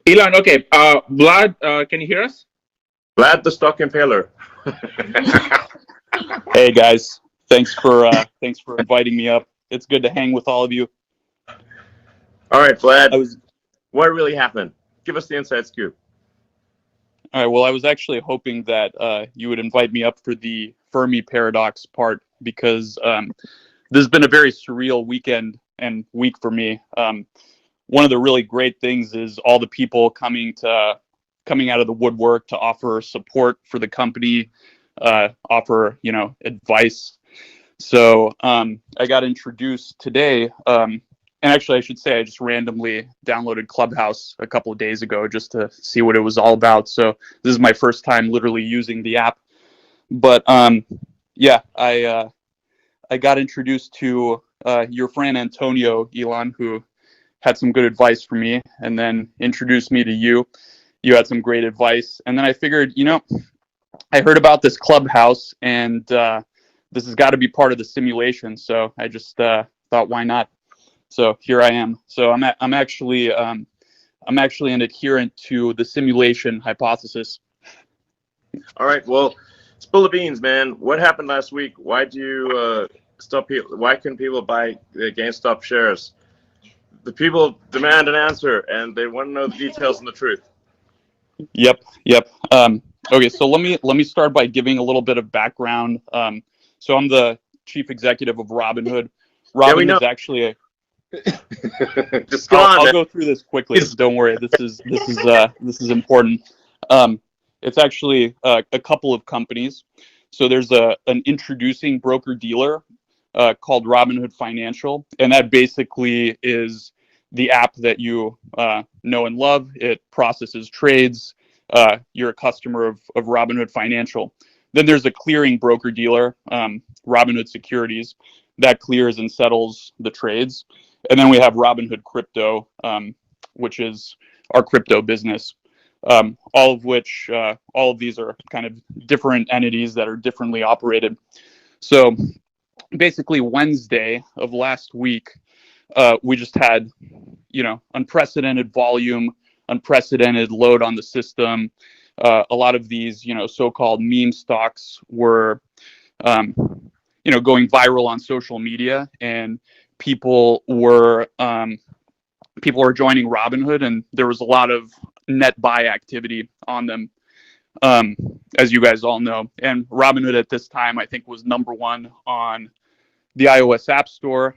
Elon, okay. Vlad, can you hear us? Vlad the Stock Impaler. Hey guys, thanks for inviting me up. It's good to hang with all of you. All right, Vlad, I was what really happened? Give us the inside scoop. all right. Well, I was actually hoping that you would invite me up for the Fermi paradox part because this has been a very surreal weekend and week for me. One of the really great things is all the people coming out of the woodwork to offer support for the company, offer advice. So I got introduced today, and actually I should say I just randomly downloaded Clubhouse a couple of days ago just to see what it was all about. So this is my first time literally using the app. But yeah, I got introduced to your friend Antonio, Elon, who had some good advice for me, and then introduced me to you. You had some great advice, and then I figured, I heard about this Clubhouse, and this has got to be part of the simulation. So I just thought, why not? So here I am. So I'm actually an adherent to the simulation hypothesis. All right, well, spill the beans, man. What happened last week? Why'd you stop people? Why couldn't people buy the GameStop shares? The people demand an answer, and they want to know the details and the truth. Yep. Okay, so let me start by giving a little bit of background. So I'm the chief executive of Robinhood. Yeah, we know. Robinhood's actually a Just go on, I'll man. go through this quickly. Don't worry. This is important. It's actually a couple of companies. So there's an introducing broker dealer called Robinhood Financial, and that basically is the app that you know and love. It processes trades. You're a customer of Robinhood Financial. Then there's a clearing broker dealer, Robinhood Securities, that clears and settles the trades. And then we have Robinhood Crypto, which is our crypto business. All of these are kind of different entities that are differently operated. So basically Wednesday of last week, we just had, unprecedented volume, unprecedented load on the system. A lot of these, so-called meme stocks were, going viral on social media, and people were joining Robinhood, and there was a lot of net buy activity on them, as you guys all know. And Robinhood at this time, I think, was number one on the iOS App Store,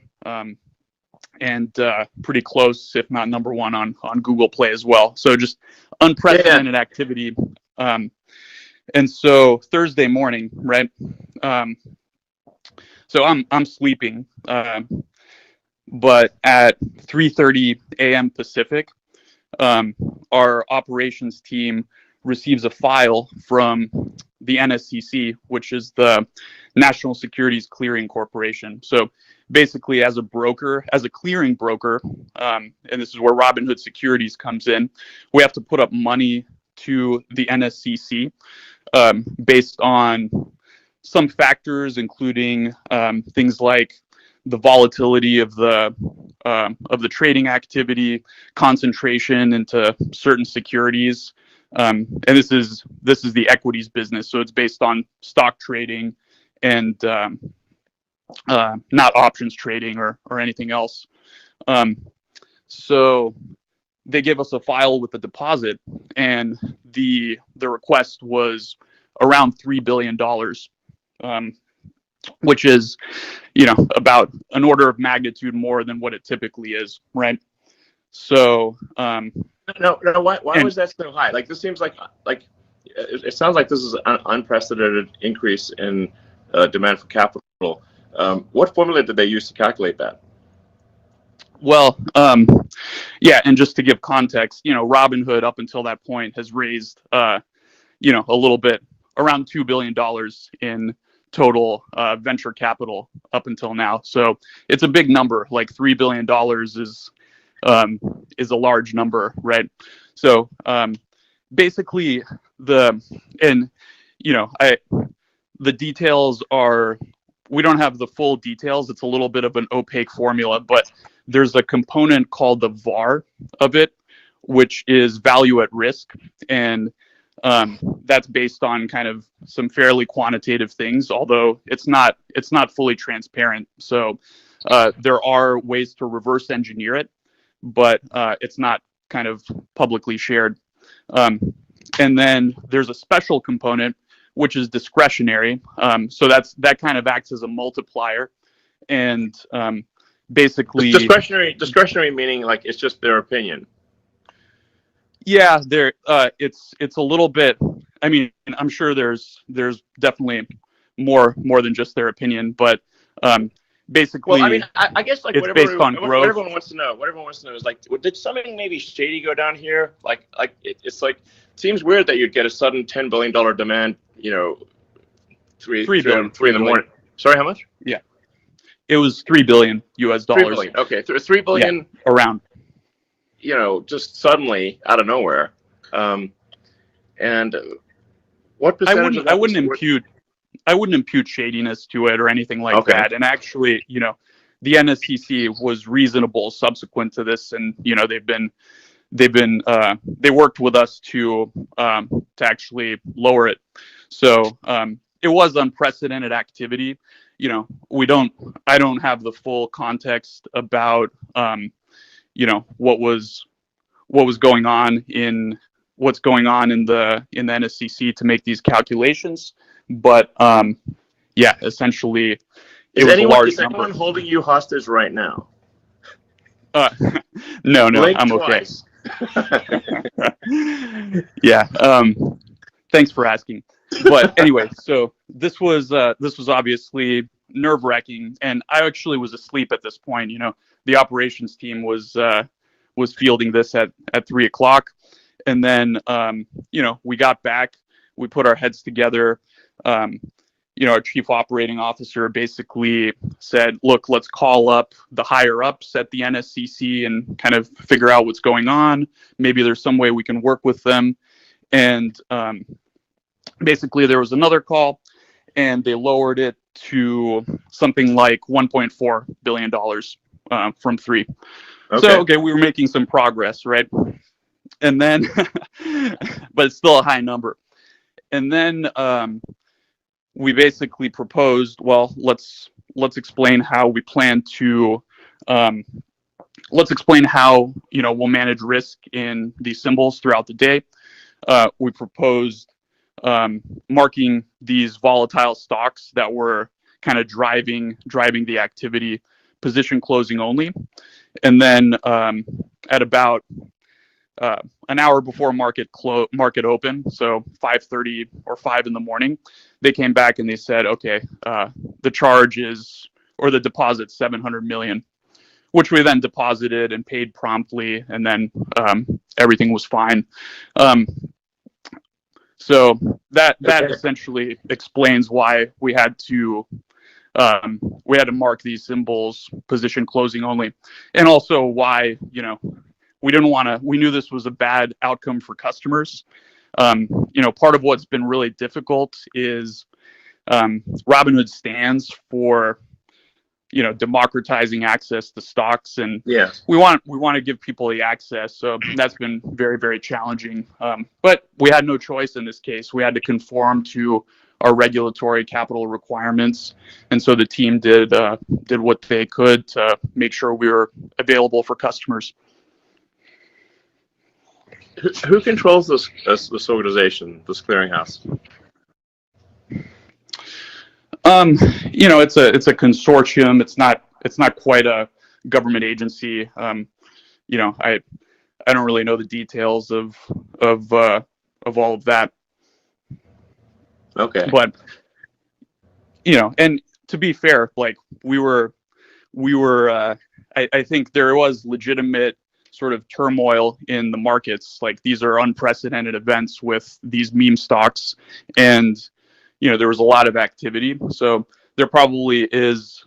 and pretty close, if not number one, on Google Play as well. So just unprecedented activity. And so Thursday morning, right? So I'm sleeping, but at 3:30 a.m. Pacific, our operations team receives a file from the NSCC, which is the National Securities Clearing Corporation. So basically, as a clearing broker, and this is where Robinhood Securities comes in, we have to put up money to the NSCC based on some factors, including things like the volatility of the trading activity, concentration into certain securities, and this is the equities business. So it's based on stock trading and not options trading or anything else. So they gave us a file with a deposit, and the request was around $3 billion, which is, about an order of magnitude more than what it typically is, right? So No. Why was that so high? Like, this seems like it sounds like this is an unprecedented increase in demand for capital. What formula did they use to calculate that? Well, yeah, and just to give context, Robinhood up until that point has raised, a little bit around $2 billion in total venture capital up until now. So it's a big number. Like $3 billion is a large number, right? So basically the details are, we don't have the full details. It's a little bit of an opaque formula, but there's a component called the VAR of it, which is value at risk, and that's based on kind of some fairly quantitative things, although it's not fully transparent. So there are ways to reverse engineer it, but it's not kind of publicly shared. And then there's a special component, which is discretionary. So that kind of acts as a multiplier, and basically discretionary meaning like it's just their opinion. Yeah, it's a little bit. I mean, I'm sure there's definitely more than just their opinion, but basically, well, I mean, I guess like it's based on what growth. everyone wants to know. What everyone wants to know is like, did something maybe shady go down here? It's like it seems weird that you'd get a sudden $10 billion demand. You know, three in the morning. Sorry, how much? Yeah, it was $3 billion US dollars. 3 billion. Okay, $3 billion. Yeah, around. You know, just suddenly out of nowhere. And what percentage of that I wouldn't impute shadiness to it or anything like that. And actually, you know, the NSCC was reasonable subsequent to this, and you know, they worked with us to actually lower it. So it was unprecedented activity. You know, I don't have the full context about you know, what's going on in the NSCC to make these calculations, but yeah, essentially, it was a large number. Is anyone holding you hostage right now? No, Blink I'm twice. Okay. Yeah. Thanks for asking. But anyway, so this was obviously nerve-wracking, and I actually was asleep at this point. You know, the operations team was fielding this at 3:00, and then you know, we got back, we put our heads together. You know, our chief operating officer basically said, "Look, let's call up the higher ups at the NSCC and kind of figure out what's going on. Maybe there's some way we can work with them." And basically, there was another call, and they lowered it to something like $1.4 billion from 3. Okay. So, okay, we were making some progress, right? And then, but it's still a high number. And then we basically proposed, well, let's explain how we plan to, let's explain how, you know, we'll manage risk in these symbols throughout the day. We proposed marking these volatile stocks that were kind of driving the activity, position closing only. And then at about an hour before market open, so 5:30 or 5 in the morning, they came back and they said, okay, the charge is, or the deposit, 700 million, which we then deposited and paid promptly, and then everything was fine. So that essentially explains why we had to mark these symbols position closing only, and also why, you know, we knew this was a bad outcome for customers. You know, part of what's been really difficult is Robinhood stands for, you know, democratizing access to stocks, and yes, we want to give people the access. So that's been very, very challenging. But we had no choice in this case. We had to conform to our regulatory capital requirements, and so the team did what they could to make sure we were available for customers. Who controls this organization, this clearinghouse? You know, it's a consortium. It's not quite a government agency. You know, I don't really know the details of all of that. Okay. But you know, and to be fair, like we were I think there was legitimate sort of turmoil in the markets. Like, these are unprecedented events with these meme stocks, and you know, there was a lot of activity. So there probably is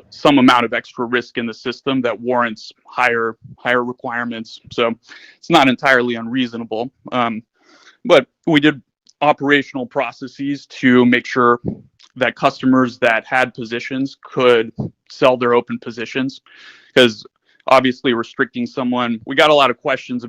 some amount of extra risk in the system that warrants higher requirements. So it's not entirely unreasonable. But we did operational processes to make sure that customers that had positions could sell their open positions, because obviously restricting someone. We got a lot of questions about